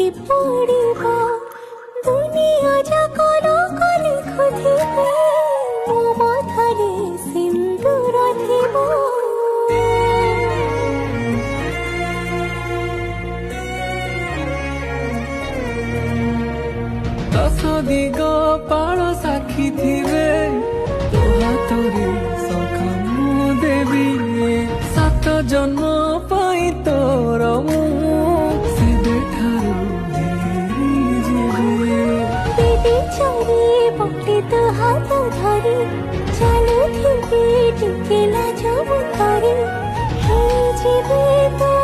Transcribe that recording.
ଆଖି ପଡ଼ିବ ଦୁନିଆ ଯାକ ଲୋକ ଲେଖୁଥିବେ ମୋ ମଥାରେ ସିନ୍ଦୁର ଥିବ। दस दिग पाଳ साक्षी थे तो हाथरे सखा देवी सात जन्म पाई तोर तो हाथ धरी चलुथिबे टिके लाज मुखरी हे जीवे तो